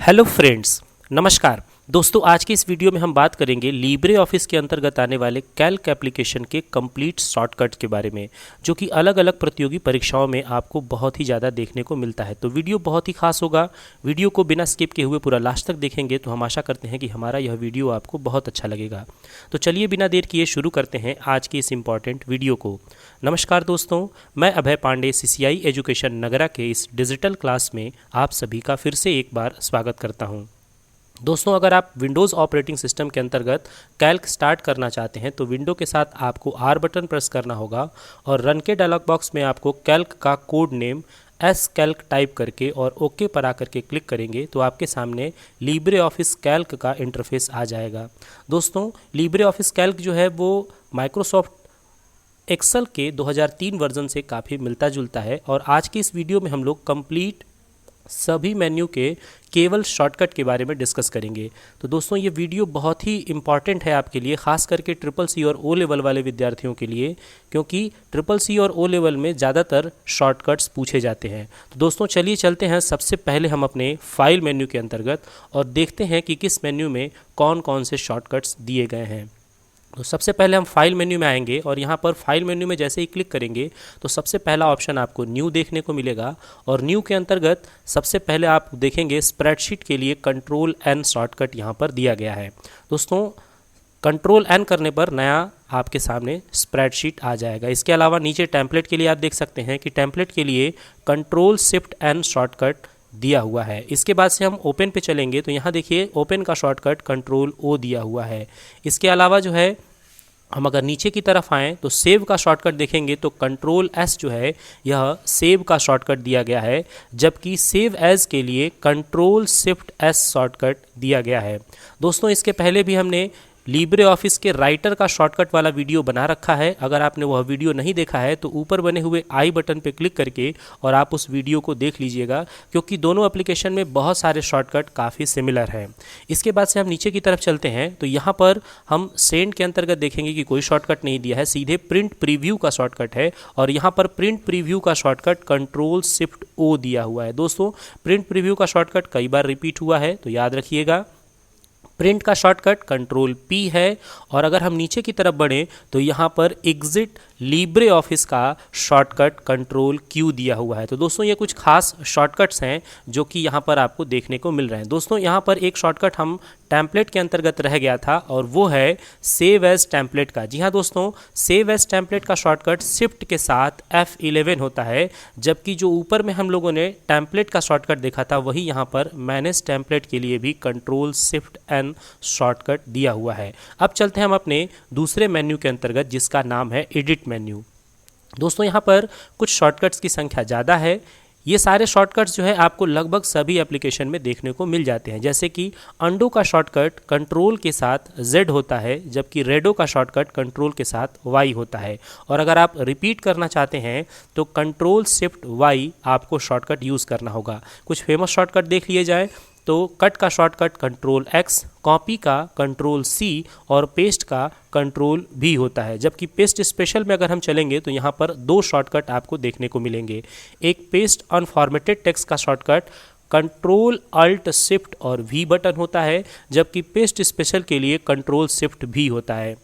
Hello friends, नमस्कार दोस्तों। आज की इस वीडियो में हम बात करेंगे लिब्रे ऑफिस के अंतर्गत आने वाले कैल्क एप्लीकेशन के कंप्लीट शॉर्टकट के बारे में, जो कि अलग अलग प्रतियोगी परीक्षाओं में आपको बहुत ही ज़्यादा देखने को मिलता है। तो वीडियो बहुत ही खास होगा। वीडियो को बिना स्किप किए हुए पूरा लास्ट तक देखेंगे तो हम आशा करते हैं कि हमारा यह वीडियो आपको बहुत अच्छा लगेगा। तो चलिए बिना देर किए शुरू करते हैं आज की इस इम्पॉर्टेंट वीडियो को। नमस्कार दोस्तों, मैं अभय पांडे CCI एजुकेशन नगरा के इस डिजिटल क्लास में आप सभी का फिर से एक बार स्वागत करता हूं। दोस्तों, अगर आप विंडोज़ ऑपरेटिंग सिस्टम के अंतर्गत कैल्क स्टार्ट करना चाहते हैं तो विंडो के साथ आपको R बटन प्रेस करना होगा और रन के डायलॉग बॉक्स में आपको कैल्क का कोड नेम कैल्क टाइप करके और ओके पर आकर के क्लिक करेंगे तो आपके सामने लिब्रे ऑफिस कैल्क का इंटरफेस आ जाएगा। दोस्तों, लिब्रे ऑफिस कैल्क जो है वो माइक्रोसॉफ्ट एक्सेल के 2003 वर्जन से काफ़ी मिलता जुलता है और आज की इस वीडियो में हम लोग कंप्लीट सभी मेन्यू के केवल शॉर्टकट के बारे में डिस्कस करेंगे। तो दोस्तों, ये वीडियो बहुत ही इंपॉर्टेंट है आपके लिए, खास करके CCC और O लेवल वाले विद्यार्थियों के लिए, क्योंकि CCC और O लेवल में ज़्यादातर शॉर्टकट्स पूछे जाते हैं। तो दोस्तों चलिए चलते हैं सबसे पहले हम अपने फाइल मेन्यू के अंतर्गत और देखते हैं कि किस मेन्यू में कौन कौन से शॉर्टकट्स दिए गए हैं। तो सबसे पहले हम फाइल मेन्यू में आएंगे और यहाँ पर फाइल मेन्यू में जैसे ही क्लिक करेंगे तो सबसे पहला ऑप्शन आपको न्यू देखने को मिलेगा और न्यू के अंतर्गत सबसे पहले आप देखेंगे स्प्रेडशीट के लिए Ctrl+N शॉर्टकट यहाँ पर दिया गया है। दोस्तों, Ctrl+N करने पर नया आपके सामने स्प्रेडशीट आ जाएगा। इसके अलावा नीचे टेम्पलेट के लिए आप देख सकते हैं कि टेम्पलेट के लिए Ctrl+Shift+N शॉर्टकट दिया हुआ है। इसके बाद से हम ओपन पे चलेंगे तो यहाँ देखिए ओपन का शॉर्टकट Ctrl+O दिया हुआ है। इसके अलावा जो है हम अगर नीचे की तरफ आएँ तो सेव का शॉर्टकट देखेंगे तो Ctrl+S जो है यह सेव का शॉर्टकट दिया गया है, जबकि सेव एज के लिए Ctrl+Shift+S शॉर्टकट दिया गया है। दोस्तों, इसके पहले भी हमने लिब्रे ऑफिस के राइटर का शॉर्टकट वाला वीडियो बना रखा है। अगर आपने वह वीडियो नहीं देखा है तो ऊपर बने हुए आई बटन पर क्लिक करके और आप उस वीडियो को देख लीजिएगा, क्योंकि दोनों एप्लीकेशन में बहुत सारे शॉर्टकट काफ़ी सिमिलर हैं। इसके बाद से हम नीचे की तरफ चलते हैं तो यहाँ पर हम सेंड के अंतर्गत देखेंगे कि कोई शॉर्टकट नहीं दिया है, सीधे प्रिंट प्रीव्यू का शॉर्टकट है और यहाँ पर प्रिंट प्रीव्यू का शॉर्टकट Ctrl+Shift+O दिया हुआ है। दोस्तों, प्रिंट प्रीव्यू का शॉर्टकट कई बार रिपीट हुआ है तो याद रखिएगा। प्रिंट का शॉर्टकट Ctrl+P है और अगर हम नीचे की तरफ बढ़ें तो यहाँ पर एग्जिट लिब्रे ऑफिस का शॉर्टकट Ctrl+Q दिया हुआ है। तो दोस्तों, ये कुछ खास शॉर्टकट्स हैं जो कि यहाँ पर आपको देखने को मिल रहे हैं। दोस्तों, यहाँ पर एक शॉर्टकट हम टेम्पलेट के अंतर्गत रह गया था और वो है सेव एज टेम्पलेट का। जी हाँ दोस्तों, सेव एज टेम्पलेट का शॉर्टकट शिफ्ट के साथ F11 होता है, जबकि जो ऊपर में हम लोगों ने टेम्पलेट का शॉर्टकट देखा था वही यहाँ पर मैनेज टेम्पलेट के लिए भी Ctrl+Shift+N शॉर्टकट दिया हुआ है। अब चलते हैं हम अपने दूसरे मेन्यू के अंतर्गत जिसका नाम है एडिट मेन्यू। दोस्तों, यहाँ पर कुछ शॉर्टकट्स की संख्या ज़्यादा है। ये सारे शॉर्टकट्स जो है आपको लगभग सभी एप्लीकेशन में देखने को मिल जाते हैं, जैसे कि अंडो का शॉर्टकट कंट्रोल के साथ Z होता है, जबकि रेडो का शॉर्टकट कंट्रोल के साथ Y होता है। और अगर आप रिपीट करना चाहते हैं तो Ctrl+Shift+Y आपको शॉर्टकट यूज़ करना होगा। कुछ फेमस शॉर्टकट देख लिए जाए तो कट का शॉर्टकट Ctrl+X, कॉपी का Ctrl+C और पेस्ट का Ctrl+V होता है। जबकि पेस्ट स्पेशल में अगर हम चलेंगे तो यहाँ पर दो शॉर्टकट आपको देखने को मिलेंगे। एक पेस्ट अनफॉर्मेटेड टेक्स्ट का शॉर्टकट Ctrl+Alt+Shift और V बटन होता है, जबकि पेस्ट स्पेशल के लिए Ctrl+Shift+V होता है।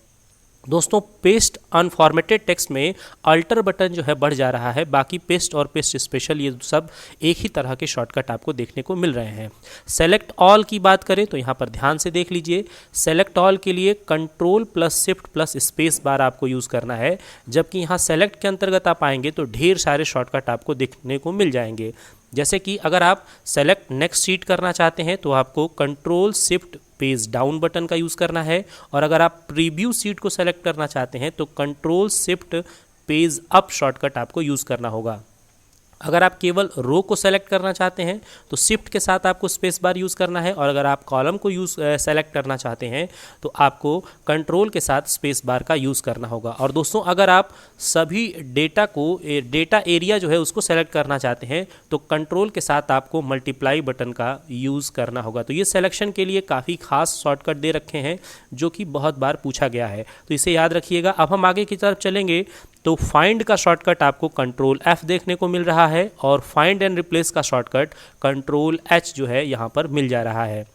दोस्तों, पेस्ट अनफॉर्मेटेड टेक्स्ट में अल्टर बटन जो है बढ़ जा रहा है, बाकी पेस्ट और पेस्ट स्पेशल ये सब एक ही तरह के शॉर्टकट आपको देखने को मिल रहे हैं। सेलेक्ट ऑल की बात करें तो यहाँ पर ध्यान से देख लीजिए, सेलेक्ट ऑल के लिए Ctrl+Shift+स्पेस बार आपको यूज़ करना है, जबकि यहाँ सेलेक्ट के अंतर्गत आप आएंगे तो ढेर सारे शॉर्टकट आपको देखने को मिल जाएंगे। जैसे कि अगर आप सेलेक्ट नेक्स्ट शीट करना चाहते हैं तो आपको Ctrl+Shift पेज डाउन बटन का यूज़ करना है और अगर आप प्रीव्यू सीट को सेलेक्ट करना चाहते हैं तो Ctrl+Shift पेज अप शॉर्टकट आपको यूज़ करना होगा। अगर आप केवल रो को सेलेक्ट करना चाहते हैं तो शिफ्ट के साथ आपको स्पेस बार यूज़ करना है और अगर आप कॉलम को सेलेक्ट करना चाहते हैं तो आपको कंट्रोल के साथ स्पेस बार का यूज़ करना होगा। और दोस्तों, अगर आप सभी डेटा एरिया जो है उसको सेलेक्ट करना चाहते हैं तो कंट्रोल के साथ आपको मल्टीप्लाई बटन का यूज़ करना होगा। तो ये सिलेक्शन के लिए काफ़ी खास शॉर्टकट दे रखे हैं जो कि बहुत बार पूछा गया है, तो इसे याद रखिएगा। अब हम आगे की तरफ चलेंगे तो फाइंड का शॉर्टकट आपको कंट्रोल F देखने को मिल रहा है और फाइंड एंड रिप्लेस का शॉर्टकट कंट्रोल H जो है यहाँ पर मिल जा रहा है।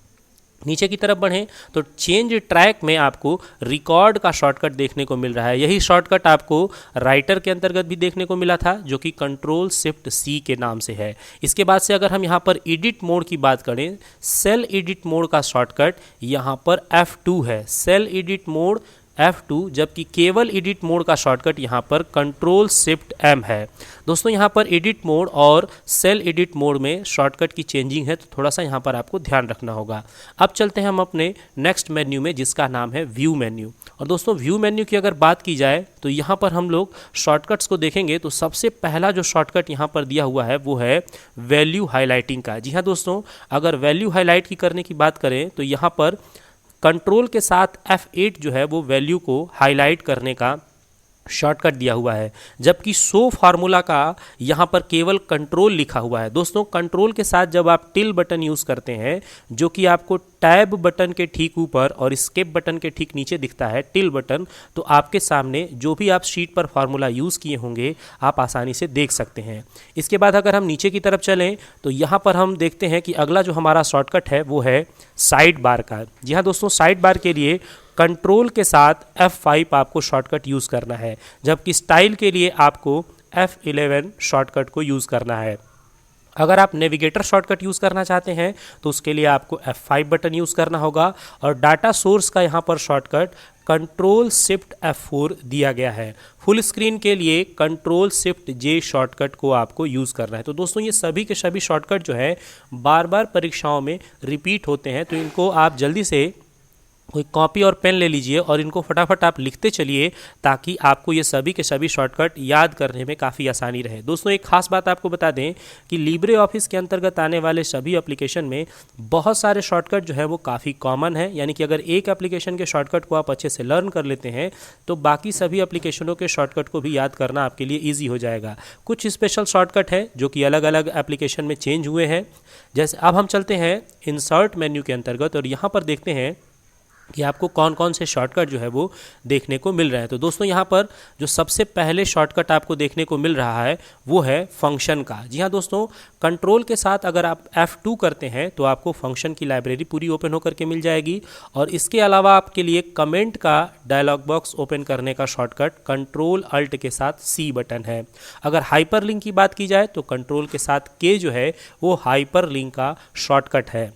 नीचे की तरफ बढ़ें तो चेंज ट्रैक में आपको रिकॉर्ड का शॉर्टकट देखने को मिल रहा है। यही शॉर्टकट आपको राइटर के अंतर्गत भी देखने को मिला था, जो कि कंट्रोल शिफ्ट C के नाम से है। इसके बाद से अगर हम यहाँ पर एडिट मोड की बात करें, सेल एडिट मोड का शॉर्टकट यहाँ पर F2 है, सेल एडिट मोड F2, जबकि केवल एडिट मोड का शॉर्टकट यहाँ पर कंट्रोल शिफ्ट M है। दोस्तों यहाँ पर एडिट मोड और सेल एडिट मोड में शॉर्टकट की चेंजिंग है, तो थोड़ा सा यहाँ पर आपको ध्यान रखना होगा। अब चलते हैं हम अपने नेक्स्ट मेन्यू में, जिसका नाम है व्यू मेन्यू। और दोस्तों व्यू मेन्यू की अगर बात की जाए तो यहाँ पर हम लोग शॉर्टकट्स को देखेंगे तो सबसे पहला जो शॉर्टकट यहाँ पर दिया हुआ है वो है वैल्यू हाईलाइटिंग का। जी हाँ दोस्तों, अगर वैल्यू हाईलाइट की करने की बात करें तो यहाँ पर कंट्रोल के साथ F8 जो है वो वैल्यू को हाईलाइट करने का शॉर्टकट दिया हुआ है, जबकि शो फार्मूला का यहाँ पर केवल कंट्रोल लिखा हुआ है। दोस्तों कंट्रोल के साथ जब आप टिल बटन यूज़ करते हैं, जो कि आपको टैब बटन के ठीक ऊपर और स्केप बटन के ठीक नीचे दिखता है टिल बटन, तो आपके सामने जो भी आप शीट पर फार्मूला यूज़ किए होंगे आप आसानी से देख सकते हैं। इसके बाद अगर हम नीचे की तरफ चलें तो यहाँ पर हम देखते हैं कि अगला जो हमारा शॉर्टकट है वो है साइड बार का। जी हाँ दोस्तों, साइड बार के लिए कंट्रोल के साथ F5 आपको शॉर्टकट यूज़ करना है, जबकि स्टाइल के लिए आपको F11 शॉर्टकट को यूज़ करना है। अगर आप नेविगेटर शॉर्टकट यूज़ करना चाहते हैं तो उसके लिए आपको F5 बटन यूज़ करना होगा, और डाटा सोर्स का यहाँ पर शॉर्टकट कंट्रोल शिफ्ट F4 दिया गया है। फुल स्क्रीन के लिए कंट्रोल शिफ्ट J शॉर्टकट को आपको यूज़ करना है। तो दोस्तों ये सभी के सभी शॉर्टकट जो है बार बार परीक्षाओं में रिपीट होते हैं, तो इनको आप जल्दी से कोई कॉपी और पेन ले लीजिए और इनको फटाफट आप लिखते चलिए, ताकि आपको ये सभी के सभी शॉर्टकट याद करने में काफ़ी आसानी रहे। दोस्तों एक खास बात आपको बता दें कि लिब्रे ऑफिस के अंतर्गत आने वाले सभी एप्लीकेशन में बहुत सारे शॉर्टकट जो है वो काफ़ी कॉमन है, यानी कि अगर एक एप्लीकेशन के शॉर्टकट को आप अच्छे से लर्न कर लेते हैं तो बाकी सभी एप्लीकेशनों के शॉर्टकट को भी याद करना आपके लिए ईजी हो जाएगा। कुछ स्पेशल शॉर्टकट है जो कि अलग अलग एप्लीकेशन में चेंज हुए हैं। जैसे अब हम चलते हैं इंसर्ट मेन्यू के अंतर्गत और यहाँ पर देखते हैं कि आपको कौन कौन से शॉर्टकट जो है वो देखने को मिल रहे हैं। तो दोस्तों यहाँ पर जो सबसे पहले शॉर्टकट आपको देखने को मिल रहा है वो है फंक्शन का। जी हाँ दोस्तों, कंट्रोल के साथ अगर आप F2 करते हैं तो आपको फंक्शन की लाइब्रेरी पूरी ओपन होकर के मिल जाएगी, और इसके अलावा आपके लिए कमेंट का डायलॉग बॉक्स ओपन करने का शॉर्टकट कंट्रोल अल्ट के साथ C बटन है। अगर हाइपरलिंक की बात की जाए तो कंट्रोल के साथ K जो है वो हाइपरलिंक का शॉर्टकट है।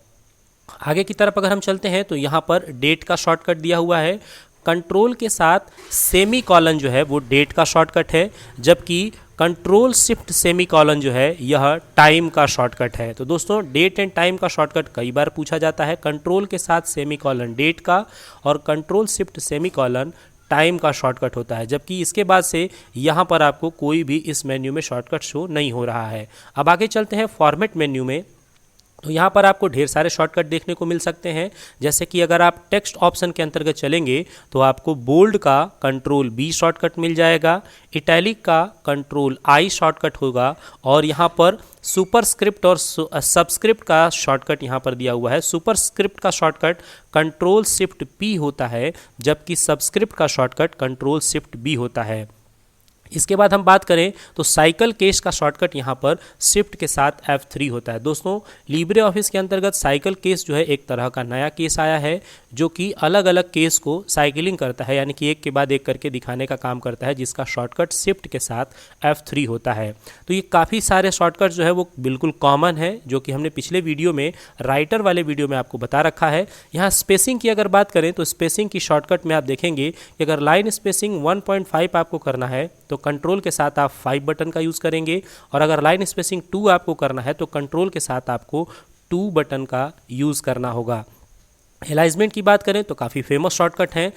आगे की तरफ अगर हम चलते हैं तो यहाँ पर डेट का शॉर्टकट दिया हुआ है। कंट्रोल के साथ सेमी कॉलन जो है वो डेट का शॉर्टकट है, जबकि कंट्रोल शिफ्ट सेमी कॉलन जो है यह टाइम का शॉर्टकट है। तो दोस्तों डेट एंड टाइम का शॉर्टकट कई बार पूछा जाता है। कंट्रोल के साथ सेमी कॉलन डेट का और control shift semi colon time का शॉर्टकट होता है, जबकि इसके बाद से यहाँ पर आपको कोई भी इस मेन्यू में शॉर्टकट शो नहीं हो रहा है। अब आगे चलते हैं फॉर्मेट मेन्यू में। तो यहाँ पर आपको ढेर सारे शॉर्टकट देखने को मिल सकते हैं, जैसे कि अगर आप टेक्स्ट ऑप्शन के अंतर्गत चलेंगे तो आपको बोल्ड का कंट्रोल B शॉर्टकट मिल जाएगा, इटैलिक का कंट्रोल I शॉर्टकट होगा, और यहाँ पर सुपरस्क्रिप्ट और सबस्क्रिप्ट का शॉर्टकट यहाँ पर दिया हुआ है। सुपरस्क्रिप्ट का शॉर्टकट कंट्रोल शिफ्ट P होता है, जबकि सबस्क्रिप्ट का शॉर्टकट कंट्रोल शिफ्ट B होता है। इसके बाद हम बात करें तो साइकिल केस का शॉर्टकट यहाँ पर शिफ्ट के साथ F3 होता है। दोस्तों लिब्रे ऑफिस के अंतर्गत साइकिल केस जो है एक तरह का नया केस आया है, जो कि अलग अलग केस को साइकिलिंग करता है, यानी कि एक के बाद एक करके दिखाने का काम करता है, जिसका शॉर्टकट शिफ्ट के साथ F3 होता है। तो ये काफ़ी सारे शॉर्टकट जो है वो बिल्कुल कॉमन है, जो कि हमने पिछले वीडियो में राइटर वाले वीडियो में आपको बता रखा है। यहाँ स्पेसिंग की अगर बात करें तो स्पेसिंग की शॉर्टकट में आप देखेंगे कि अगर लाइन स्पेसिंग 1.5 आपको करना है तो कंट्रोल के साथ आप 5 बटन का यूज़ करेंगे, और अगर लाइन स्पेसिंग 2 आपको करना है तो कंट्रोल के साथ आपको 2 बटन का यूज़ करना होगा। अलाइनमेंट की बात करें तो काफ़ी फेमस शॉर्टकट हैं।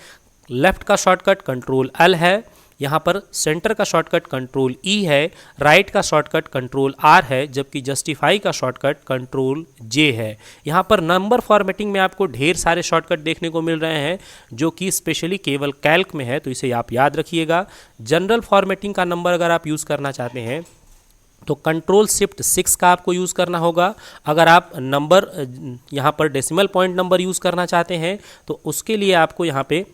लेफ़्ट का शॉर्टकट कंट्रोल L है, यहाँ पर सेंटर का शॉर्टकट कंट्रोल E है, राइट का शॉर्टकट कंट्रोल R है, जबकि जस्टिफाई का शॉर्टकट कंट्रोल J है। यहाँ पर नंबर फॉर्मेटिंग में आपको ढेर सारे शॉर्टकट देखने को मिल रहे हैं, जो कि स्पेशली केवल कैल्क में है, तो इसे आप याद रखिएगा। जनरल फॉर्मेटिंग का नंबर अगर आप यूज़ करना चाहते हैं तो कंट्रोल शिफ्ट 6 का आपको यूज़ करना होगा। अगर आप नंबर यहाँ पर डेसिमल पॉइंट नंबर यूज़ करना चाहते हैं तो उसके लिए आपको यहाँ पे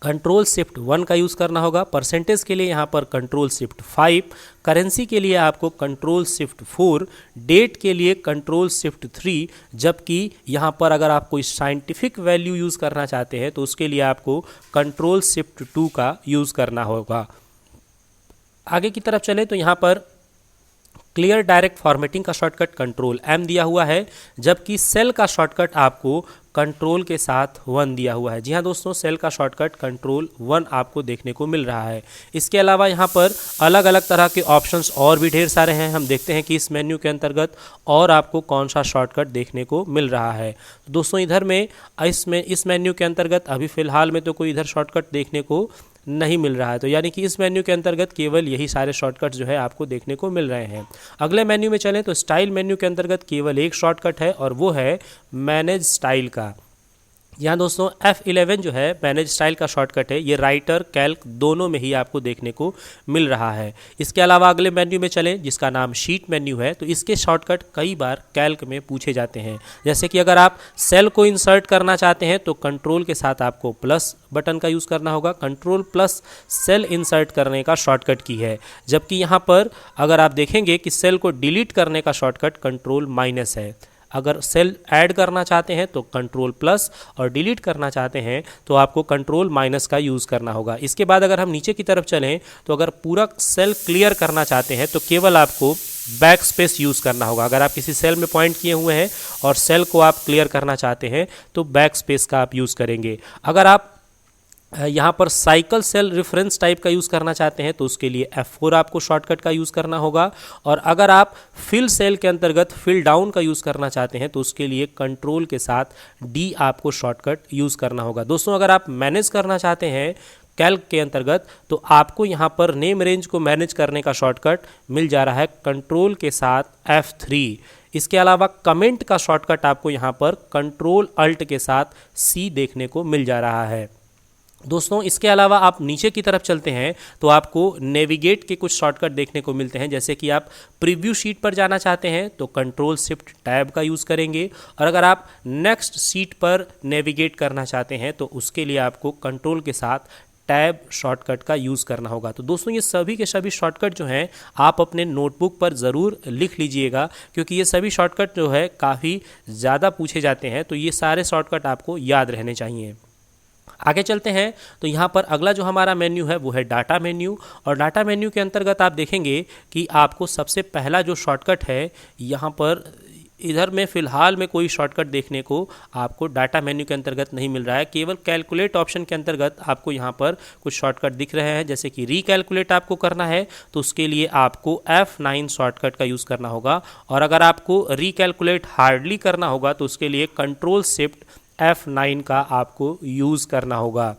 कंट्रोल शिफ्ट 1 का यूज़ करना होगा। परसेंटेज के लिए यहाँ पर कंट्रोल शिफ्ट 5, करेंसी के लिए आपको कंट्रोल शिफ्ट 4, डेट के लिए कंट्रोल शिफ्ट 3, जबकि यहाँ पर अगर आप कोई साइंटिफिक वैल्यू यूज़ करना चाहते हैं तो उसके लिए आपको कंट्रोल शिफ्ट 2 का यूज़ करना होगा। आगे की तरफ चले तो यहाँ पर क्लियर डायरेक्ट फॉर्मेटिंग का शॉर्टकट कंट्रोल M दिया हुआ है, जबकि सेल का शॉर्टकट आपको कंट्रोल के साथ 1 दिया हुआ है। जी हाँ दोस्तों, सेल का शॉर्टकट कंट्रोल 1 आपको देखने को मिल रहा है। इसके अलावा यहाँ पर अलग अलग तरह के ऑप्शंस और भी ढेर सारे हैं। हम देखते हैं कि इस मेन्यू के अंतर्गत और आपको कौन सा शॉर्टकट देखने को मिल रहा है। तो दोस्तों इधर में इस मेन्यू के अंतर्गत अभी फ़िलहाल में तो कोई इधर शॉर्टकट देखने को नहीं मिल रहा है, तो यानी कि इस मेन्यू के अंतर्गत केवल यही सारे शॉर्टकट जो है आपको देखने को मिल रहे हैं। अगले मेन्यू में चलें तो स्टाइल मेन्यू के अंतर्गत केवल एक शॉर्टकट है और वो है मैनेज स्टाइल का। यहाँ दोस्तों F11 जो है मैनेज स्टाइल का शॉर्टकट है, ये राइटर कैल्क दोनों में ही आपको देखने को मिल रहा है। इसके अलावा अगले मेन्यू में चलें जिसका नाम शीट मेन्यू है, तो इसके शॉर्टकट कई बार कैल्क में पूछे जाते हैं। जैसे कि अगर आप सेल को इंसर्ट करना चाहते हैं तो कंट्रोल के साथ आपको प्लस बटन का यूज़ करना होगा। कंट्रोल प्लस सेल इंसर्ट करने का शॉर्टकट की है, जबकि यहाँ पर अगर आप देखेंगे कि सेल को डिलीट करने का शॉर्टकट कंट्रोल माइनस है। अगर सेल ऐड करना चाहते हैं तो कंट्रोल प्लस और डिलीट करना चाहते हैं तो आपको कंट्रोल माइनस का यूज़ करना होगा। इसके बाद अगर हम नीचे की तरफ चलें तो अगर पूरा सेल क्लियर करना चाहते हैं तो केवल आपको बैक स्पेस यूज़ करना होगा। अगर आप किसी सेल में पॉइंट किए हुए हैं और सेल को आप क्लियर करना चाहते हैं तो बैक स्पेस का आप यूज़ करेंगे। अगर आप यहाँ पर साइकिल सेल रेफरेंस टाइप का यूज़ करना चाहते हैं तो उसके लिए F4 आपको शॉर्टकट का यूज़ करना होगा। और अगर आप फिल सेल के अंतर्गत फिल डाउन का यूज़ करना चाहते हैं तो उसके लिए कंट्रोल के साथ D आपको शॉर्टकट यूज़ करना होगा। दोस्तों अगर आप मैनेज करना चाहते हैं कैल्क के अंतर्गत तो आपको यहाँ पर नेम रेंज को मैनेज करने का शॉर्टकट मिल जा रहा है कंट्रोल के साथ F3। इसके अलावा कमेंट का शॉर्टकट आपको यहाँ पर कंट्रोल अल्ट के साथ C देखने को मिल जा रहा है। दोस्तों इसके अलावा आप नीचे की तरफ चलते हैं तो आपको नेविगेट के कुछ शॉर्टकट देखने को मिलते हैं। जैसे कि आप प्रीव्यू शीट पर जाना चाहते हैं तो कंट्रोल शिफ्ट टैब का यूज़ करेंगे, और अगर आप नेक्स्ट शीट पर नेविगेट करना चाहते हैं तो उसके लिए आपको कंट्रोल के साथ टैब शॉर्टकट का यूज़ करना होगा। तो दोस्तों ये सभी के सभी शॉर्टकट जो हैं आप अपने नोटबुक पर ज़रूर लिख लीजिएगा, क्योंकि ये सभी शॉर्टकट जो है काफ़ी ज़्यादा पूछे जाते हैं, तो ये सारे शॉर्टकट आपको याद रहने चाहिए। आगे चलते हैं तो यहाँ पर अगला जो हमारा मेन्यू है वो है डाटा मेन्यू, और डाटा मेन्यू के अंतर्गत आप देखेंगे कि आपको सबसे पहला जो शॉर्टकट है यहाँ पर इधर में फ़िलहाल में कोई शॉर्टकट देखने को आपको डाटा मेन्यू के अंतर्गत नहीं मिल रहा है। केवल कैलकुलेट ऑप्शन के अंतर्गत आपको यहाँ पर कुछ शॉर्टकट दिख रहे हैं। जैसे कि रिकैलकुलेट आपको करना है तो उसके लिए आपको F9 शॉर्टकट का यूज़ करना होगा, और अगर आपको रिकैलकुलेट हार्डली करना होगा तो उसके लिए कंट्रोल शिफ्ट F9 का आपको यूज़ करना होगा।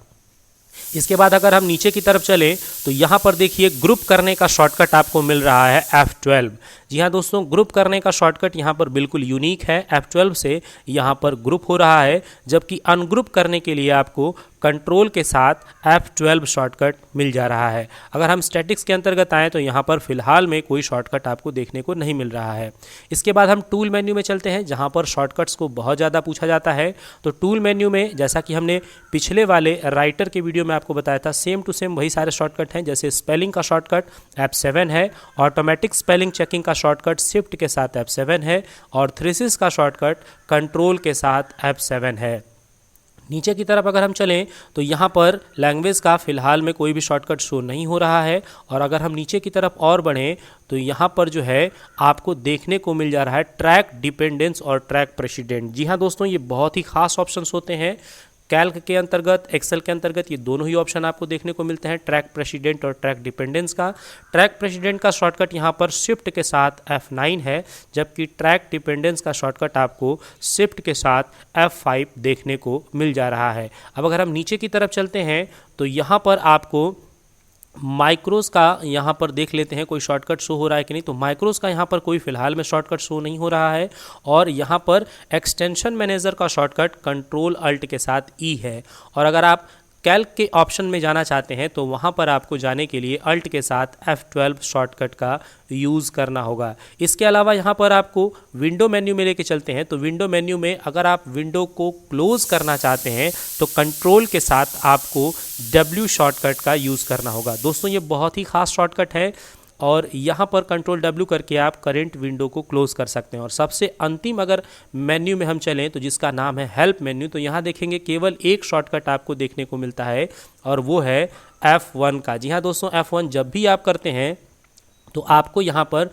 इसके बाद अगर हम नीचे की तरफ चलें तो यहाँ पर देखिए ग्रुप करने का शॉर्टकट आपको मिल रहा है F12। जी हाँ दोस्तों, ग्रुप करने का शॉर्टकट यहाँ पर बिल्कुल यूनिक है। F12 से यहाँ पर ग्रुप हो रहा है, जबकि अनग्रुप करने के लिए आपको कंट्रोल के साथ F12 शॉर्टकट मिल जा रहा है। अगर हम स्टैटिक्स के अंतर्गत आएँ तो यहाँ पर फिलहाल में कोई शॉर्टकट आपको देखने को नहीं मिल रहा है। इसके बाद हम टूल मेन्यू में चलते हैं जहाँ पर शॉर्टकट्स को बहुत ज़्यादा पूछा जाता है। तो टूल मेन्यू में जैसा कि हमने पिछले वाले राइटर के वीडियो में आपको बताया था, सेम टू सेम वही सारे शॉर्टकट हैं। जैसे स्पेलिंग का शॉर्टकट F7 है, ऑटोमेटिक स्पेलिंग चेकिंग का शॉर्टकट शिफ्ट के साथ F7 है, और थ्रेसिस का शॉर्टकट कंट्रोल के साथ F7 है। नीचे की तरफ अगर हम चलें तो यहाँ पर लैंग्वेज का फ़िलहाल में कोई भी शॉर्टकट शो नहीं हो रहा है, और अगर हम नीचे की तरफ और बढ़ें तो यहाँ पर जो है आपको देखने को मिल जा रहा है ट्रैक डिपेंडेंस और ट्रैक प्रेसिडेंट। जी हाँ दोस्तों, ये बहुत ही खास ऑप्शंस होते हैं। कैल्क के अंतर्गत, एक्सेल के अंतर्गत ये दोनों ही ऑप्शन आपको देखने को मिलते हैं, ट्रैक प्रेसिडेंट और ट्रैक डिपेंडेंस का। ट्रैक प्रेसिडेंट का शॉर्टकट यहाँ पर शिफ्ट के साथ F9 है, जबकि ट्रैक डिपेंडेंस का शॉर्टकट आपको शिफ्ट के साथ F5 देखने को मिल जा रहा है। अब अगर हम नीचे की तरफ चलते हैं तो यहाँ पर आपको माइक्रोस का यहाँ पर देख लेते हैं कोई शॉर्टकट शो हो रहा है कि नहीं। तो माइक्रोस का यहाँ पर कोई फ़िलहाल में शॉर्टकट शो नहीं हो रहा है, और यहाँ पर एक्सटेंशन मैनेजर का शॉर्टकट कंट्रोल अल्ट के साथ E है। और अगर आप कैल्क के ऑप्शन में जाना चाहते हैं तो वहाँ पर आपको जाने के लिए अल्ट के साथ F12 शॉर्टकट का यूज़ करना होगा। इसके अलावा यहाँ पर आपको विंडो मेन्यू में लेके चलते हैं, तो विंडो मेन्यू में अगर आप विंडो को क्लोज करना चाहते हैं तो कंट्रोल के साथ आपको W शॉर्टकट का यूज़ करना होगा। दोस्तों ये बहुत ही खास शॉर्टकट है और यहाँ पर कंट्रोल W करके आप करंट विंडो को क्लोज कर सकते हैं। और सबसे अंतिम अगर मेन्यू में हम चलें तो जिसका नाम है हेल्प मेन्यू, तो यहाँ देखेंगे केवल एक शॉर्टकट आपको देखने को मिलता है और वो है F1 का। जी हाँ दोस्तों, F1 जब भी आप करते हैं तो आपको यहाँ पर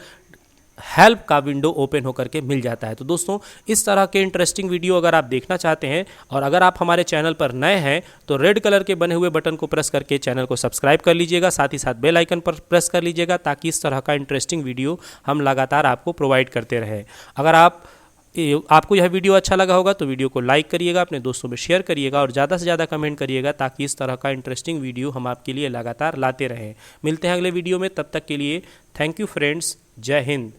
हेल्प का विंडो ओपन होकर के मिल जाता है। तो दोस्तों इस तरह के इंटरेस्टिंग वीडियो अगर आप देखना चाहते हैं और अगर आप हमारे चैनल पर नए हैं तो रेड कलर के बने हुए बटन को प्रेस करके चैनल को सब्सक्राइब कर लीजिएगा, साथ ही साथ बेल आइकन पर प्रेस कर लीजिएगा ताकि इस तरह का इंटरेस्टिंग वीडियो हम लगातार आपको प्रोवाइड करते रहें। अगर आपको यह वीडियो अच्छा लगा होगा तो वीडियो को लाइक करिएगा, अपने दोस्तों में शेयर करिएगा और ज़्यादा से ज़्यादा कमेंट करिएगा ताकि इस तरह का इंटरेस्टिंग वीडियो हम आपके लिए लगातार लाते रहें। मिलते हैं अगले वीडियो में, तब तक के लिए थैंक यू फ्रेंड्स, जय हिंद।